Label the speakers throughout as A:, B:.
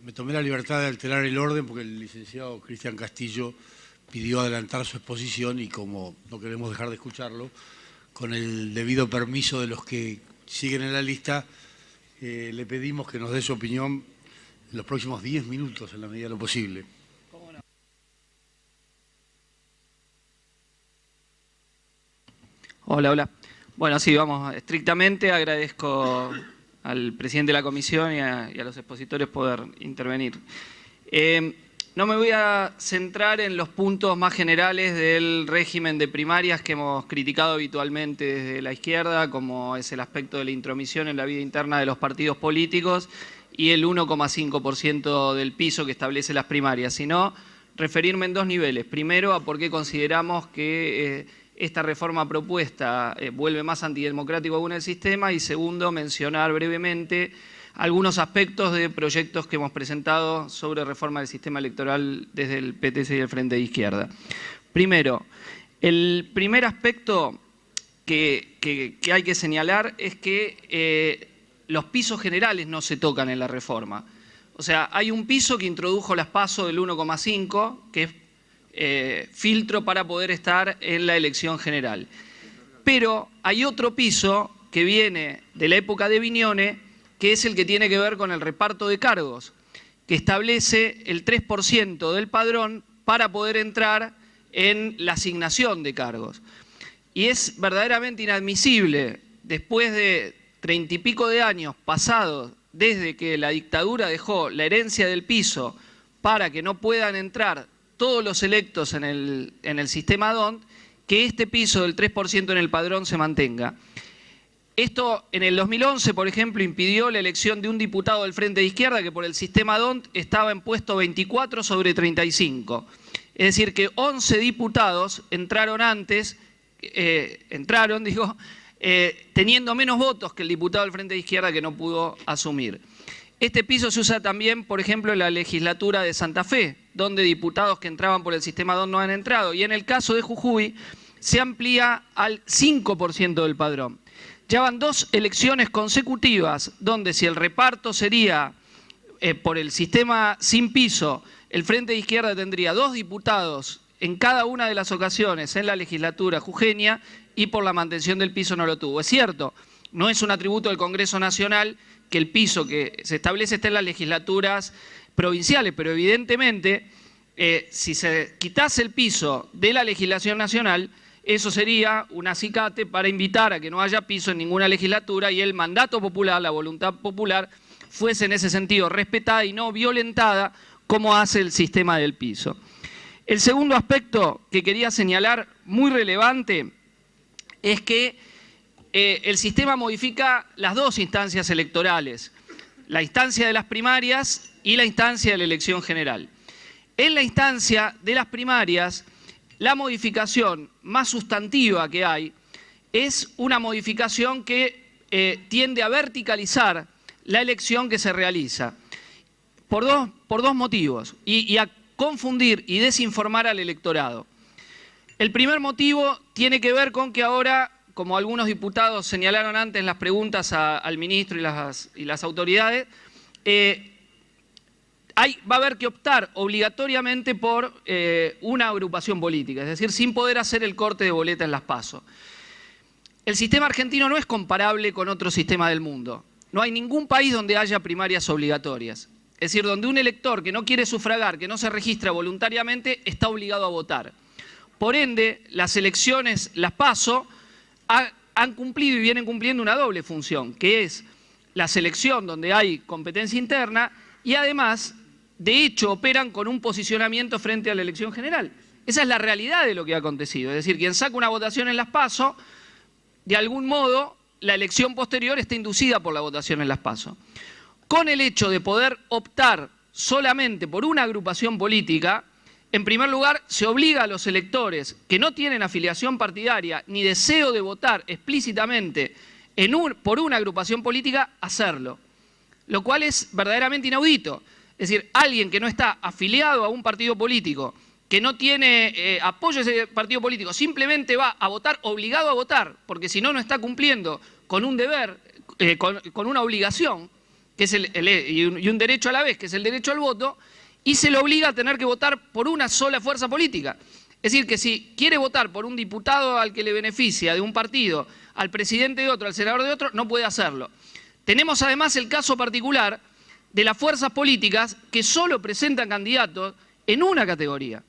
A: Me tomé la libertad de alterar el orden porque el licenciado Cristian Castillo pidió adelantar su exposición y como no queremos dejar de escucharlo, con el debido permiso de los que siguen en la lista, le pedimos que nos dé su opinión en los próximos 10 minutos, en la medida de lo posible. ¿Cómo no?
B: Hola. Bueno, sí, vamos estrictamente. Agradezco al presidente de la comisión y a los expositores poder intervenir. No me voy a centrar en los puntos más generales del régimen de primarias que hemos criticado habitualmente desde la izquierda, como es el aspecto de la intromisión en la vida interna de los partidos políticos y el 1,5% del piso que establece las primarias, sino referirme en dos niveles. Primero, a por qué consideramos que esta reforma propuesta vuelve más antidemocrático aún el sistema, y segundo, mencionar brevemente algunos aspectos de proyectos que hemos presentado sobre reforma del sistema electoral desde el PTC y el Frente de Izquierda. Primero, el primer aspecto que hay que señalar es que los pisos generales no se tocan en la reforma. O sea, hay un piso que introdujo las PASO del 1,5, que es filtro para poder estar en la elección general. Pero hay otro piso que viene de la época de Viñone, que es el que tiene que ver con el reparto de cargos, que establece el 3% del padrón para poder entrar en la asignación de cargos. Y es verdaderamente inadmisible, después de 30 y pico de años pasados desde que la dictadura dejó la herencia del piso para que no puedan entrar todos los electos en el sistema DONT, que este piso del 3% en el padrón se mantenga. Esto en el 2011, por ejemplo, impidió la elección de un diputado del Frente de Izquierda que por el sistema DONT estaba en puesto 24 sobre 35. Es decir, que 11 diputados entraron antes, teniendo menos votos que el diputado del Frente de Izquierda que no pudo asumir. Este piso se usa también, por ejemplo, en la legislatura de Santa Fe, donde diputados que entraban por el sistema DONT no han entrado. Y en el caso de Jujuy se amplía al 5% del padrón. Ya van 2 elecciones consecutivas donde si el reparto sería por el sistema sin piso, el Frente de Izquierda tendría 2 diputados en cada una de las ocasiones en la legislatura jujeña y por la mantención del piso no lo tuvo. Es cierto, no es un atributo del Congreso Nacional que el piso que se establece esté en las legislaturas provinciales, pero evidentemente si se quitase el piso de la legislación nacional, eso sería un acicate para invitar a que no haya piso en ninguna legislatura y el mandato popular, la voluntad popular, fuese en ese sentido respetada y no violentada como hace el sistema del piso. El segundo aspecto que quería señalar, muy relevante, es que el sistema modifica las 2 instancias electorales, la instancia de las primarias y la instancia de la elección general. En la instancia de las primarias, la modificación más sustantiva que hay es una modificación que tiende a verticalizar la elección que se realiza por dos motivos y a confundir y desinformar al electorado. El primer motivo tiene que ver con que ahora, como algunos diputados señalaron antes en las preguntas al ministro y las autoridades, va a haber que optar obligatoriamente por una agrupación política, es decir, sin poder hacer el corte de boleta en las PASO. El sistema argentino no es comparable con otro sistema del mundo. No hay ningún país donde haya primarias obligatorias. Es decir, donde un elector que no quiere sufragar, que no se registra voluntariamente, está obligado a votar. Por ende, las elecciones, las PASO, han cumplido y vienen cumpliendo una doble función, que es la selección donde hay competencia interna y además, de hecho, operan con un posicionamiento frente a la elección general. Esa es la realidad de lo que ha acontecido. Es decir, quien saca una votación en las PASO, de algún modo, la elección posterior está inducida por la votación en las PASO. Con el hecho de poder optar solamente por una agrupación política, en primer lugar, se obliga a los electores que no tienen afiliación partidaria ni deseo de votar explícitamente por una agrupación política a hacerlo, lo cual es verdaderamente inaudito. Es decir, alguien que no está afiliado a un partido político, que no tiene apoyo a ese partido político, simplemente va a votar obligado a votar, porque si no, no está cumpliendo con un deber, con una obligación, que es y un derecho a la vez, que es el derecho al voto, y se le obliga a tener que votar por una sola fuerza política. Es decir, que si quiere votar por un diputado al que le beneficia de un partido, al presidente de otro, al senador de otro, no puede hacerlo. Tenemos además el caso particular de las fuerzas políticas que solo presentan candidatos en una categoría.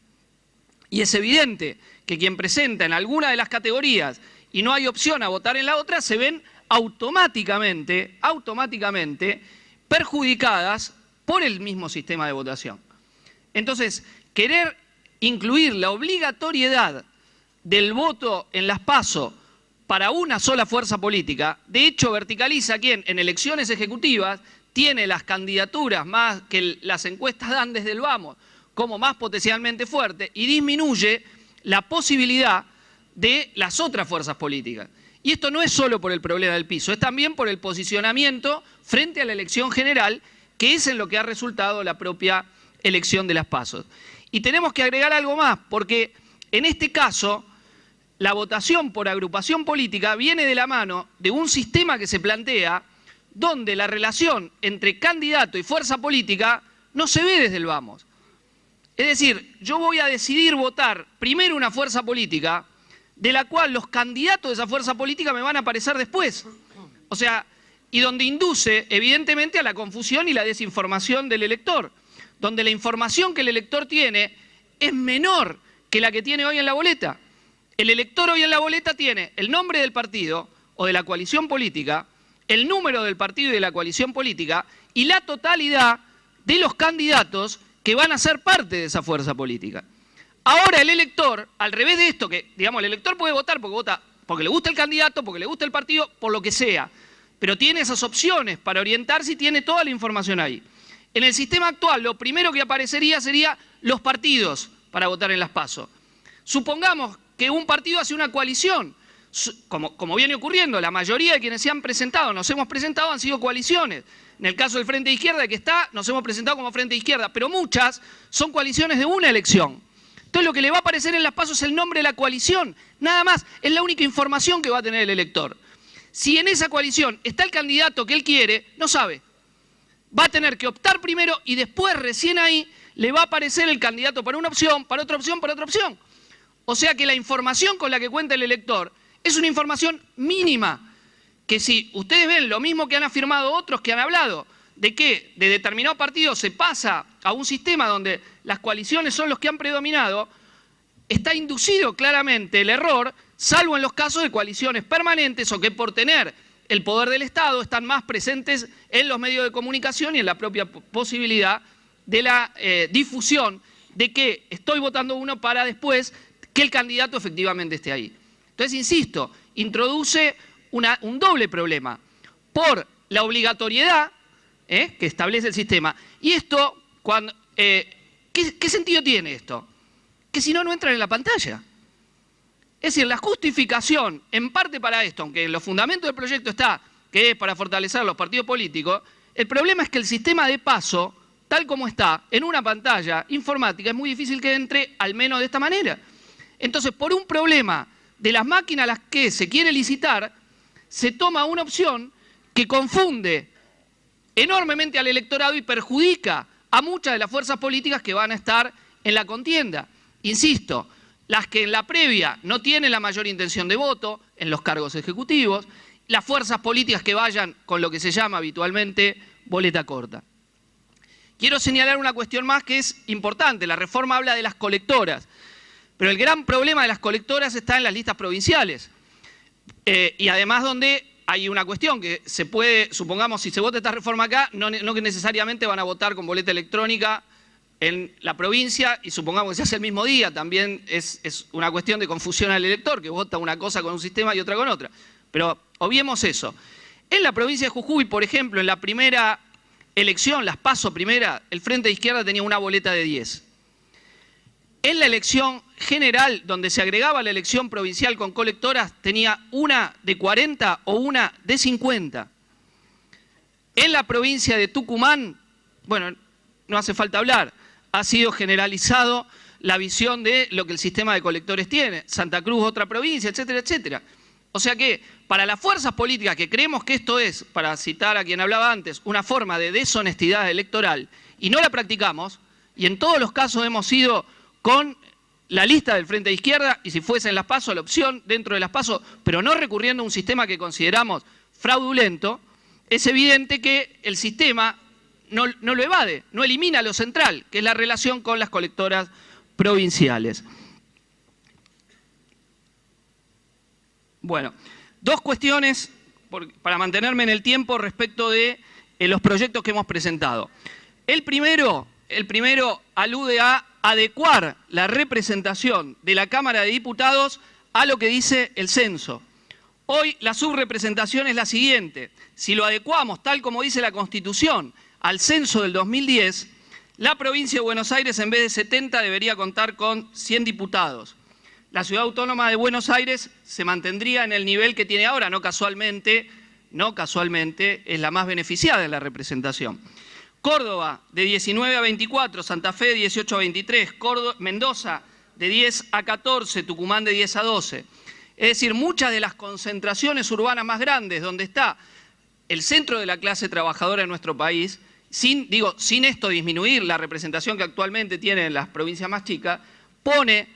B: Y es evidente que quien presenta en alguna de las categorías y no hay opción a votar en la otra, se ven automáticamente perjudicadas por el mismo sistema de votación. Entonces, querer incluir la obligatoriedad del voto en las PASO para una sola fuerza política, de hecho verticaliza quien en elecciones ejecutivas tiene las candidaturas más que las encuestas dan desde el vamos como más potencialmente fuerte y disminuye la posibilidad de las otras fuerzas políticas. Y esto no es solo por el problema del piso, es también por el posicionamiento frente a la elección general, que es en lo que ha resultado la propia elección de las PASO. Y tenemos que agregar algo más, porque en este caso la votación por agrupación política viene de la mano de un sistema que se plantea donde la relación entre candidato y fuerza política no se ve desde el vamos. Es decir, yo voy a decidir votar primero una fuerza política de la cual los candidatos de esa fuerza política me van a aparecer después. O sea, y donde induce evidentemente a la confusión y la desinformación del elector, donde la información que el elector tiene es menor que la que tiene hoy en la boleta. El elector hoy en la boleta tiene el nombre del partido o de la coalición política, el número del partido y de la coalición política y la totalidad de los candidatos que van a ser parte de esa fuerza política. Ahora el elector, al revés de esto, que digamos el elector puede votar porque le gusta el candidato, porque le gusta el partido, por lo que sea, pero tiene esas opciones para orientarse y tiene toda la información ahí. En el sistema actual lo primero que aparecería sería los partidos para votar en las PASO. Supongamos que un partido hace una coalición, como viene ocurriendo, la mayoría de quienes se han presentado, nos hemos presentado, han sido coaliciones. En el caso del Frente de Izquierda que está, nos hemos presentado como Frente de Izquierda, pero muchas son coaliciones de una elección. Entonces lo que le va a aparecer en las PASO es el nombre de la coalición, nada más, es la única información que va a tener el elector. Si en esa coalición está el candidato que él quiere, no sabe. Va a tener que optar primero y después recién ahí le va a aparecer el candidato para una opción, para otra opción, para otra opción. O sea que la información con la que cuenta el elector es una información mínima, que si ustedes ven lo mismo que han afirmado otros que han hablado, de que de determinado partido se pasa a un sistema donde las coaliciones son los que han predominado, está inducido claramente el error, salvo en los casos de coaliciones permanentes o que por tener el poder del Estado están más presentes en los medios de comunicación y en la propia posibilidad de la difusión de que estoy votando uno para después que el candidato efectivamente esté ahí. Entonces, insisto, introduce un doble problema por la obligatoriedad que establece el sistema. Y esto, ¿qué sentido tiene esto? Que si no, no entran en la pantalla. Es decir, la justificación, en parte para esto, aunque en los fundamentos del proyecto está, que es para fortalecer los partidos políticos, el problema es que el sistema de PASO, tal como está, en una pantalla informática, es muy difícil que entre, al menos de esta manera. Entonces, por un problema de las máquinas a las que se quiere licitar, se toma una opción que confunde enormemente al electorado y perjudica a muchas de las fuerzas políticas que van a estar en la contienda. Insisto, las que en la previa no tienen la mayor intención de voto en los cargos ejecutivos, las fuerzas políticas que vayan con lo que se llama habitualmente boleta corta. Quiero señalar una cuestión más que es importante. La reforma habla de las colectoras, pero el gran problema de las colectoras está en las listas provinciales. Y además donde hay una cuestión que se puede, supongamos, si se vota esta reforma acá, no que necesariamente van a votar con boleta electrónica en la provincia, y supongamos que se hace el mismo día, también es una cuestión de confusión al elector, que vota una cosa con un sistema y otra con otra. Pero obviemos eso. En la provincia de Jujuy, por ejemplo, en la primera elección, las PASO primera, el Frente de Izquierda tenía una boleta de 10. En la elección general, donde se agregaba la elección provincial con colectoras, tenía una de 40 o una de 50. En la provincia de Tucumán, bueno, no hace falta hablar, ha sido generalizado la visión de lo que el sistema de colectores tiene. Santa Cruz, otra provincia, etcétera, etcétera. O sea que para las fuerzas políticas que creemos que esto es, para citar a quien hablaba antes, una forma de deshonestidad electoral y no la practicamos, y en todos los casos hemos ido con la lista del Frente de Izquierda y si fuesen las PASO, la opción dentro de las PASO, pero no recurriendo a un sistema que consideramos fraudulento, es evidente que el sistema no lo evade, no elimina lo central, que es la relación con las colectoras provinciales. Bueno, dos cuestiones para mantenerme en el tiempo respecto de los proyectos que hemos presentado. El primero alude a adecuar la representación de la Cámara de Diputados a lo que dice el censo. Hoy la subrepresentación es la siguiente. Si lo adecuamos, tal como dice la Constitución, al censo del 2010, la provincia de Buenos Aires en vez de 70 debería contar con 100 diputados. La Ciudad Autónoma de Buenos Aires se mantendría en el nivel que tiene ahora, no casualmente es la más beneficiada en la representación. Córdoba de 19 a 24, Santa Fe de 18 a 23, Mendoza de 10 a 14, Tucumán de 10 a 12. Es decir, muchas de las concentraciones urbanas más grandes, donde está el centro de la clase trabajadora en nuestro país, sin esto disminuir la representación que actualmente tienen las provincias más chicas, pone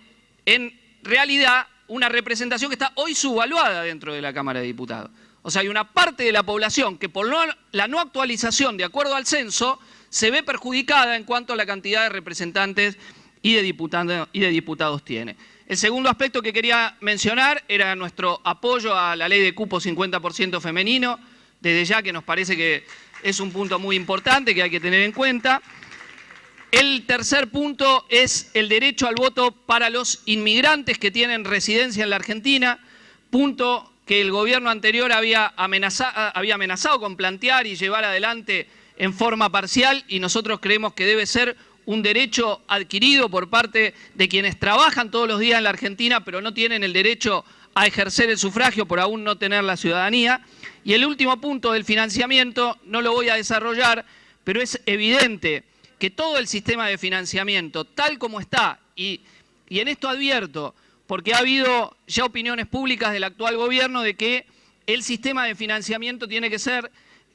B: en realidad una representación que está hoy subvaluada dentro de la Cámara de Diputados. O sea, hay una parte de la población que por la no actualización de acuerdo al censo se ve perjudicada en cuanto a la cantidad de representantes y de diputados tiene. El segundo aspecto que quería mencionar era nuestro apoyo a la ley de cupo 50% femenino, desde ya que nos parece que es un punto muy importante que hay que tener en cuenta. El tercer punto es el derecho al voto para los inmigrantes que tienen residencia en la Argentina, punto que el gobierno anterior había amenazado con plantear y llevar adelante en forma parcial, y nosotros creemos que debe ser un derecho adquirido por parte de quienes trabajan todos los días en la Argentina, pero no tienen el derecho a ejercer el sufragio por aún no tener la ciudadanía. Y el último punto del financiamiento, no lo voy a desarrollar, pero es evidente que todo el sistema de financiamiento, tal como está, y en esto advierto, porque ha habido ya opiniones públicas del actual gobierno de que el sistema de financiamiento tiene que ser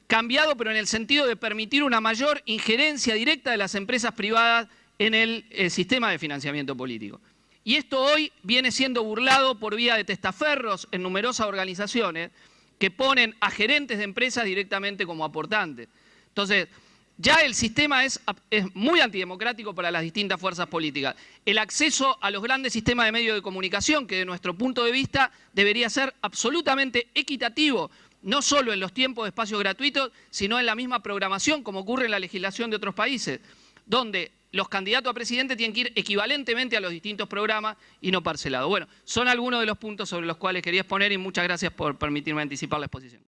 B: cambiado, pero en el sentido de permitir una mayor injerencia directa de las empresas privadas en el sistema de financiamiento político. Y esto hoy viene siendo burlado por vía de testaferros en numerosas organizaciones que ponen a gerentes de empresas directamente como aportantes. Entonces, ya el sistema es muy antidemocrático para las distintas fuerzas políticas. El acceso a los grandes sistemas de medios de comunicación, que de nuestro punto de vista debería ser absolutamente equitativo, no solo en los tiempos de espacios gratuitos, sino en la misma programación, como ocurre en la legislación de otros países, donde los candidatos a presidente tienen que ir equivalentemente a los distintos programas y no parcelados. Bueno, son algunos de los puntos sobre los cuales quería exponer y muchas gracias por permitirme anticipar la exposición.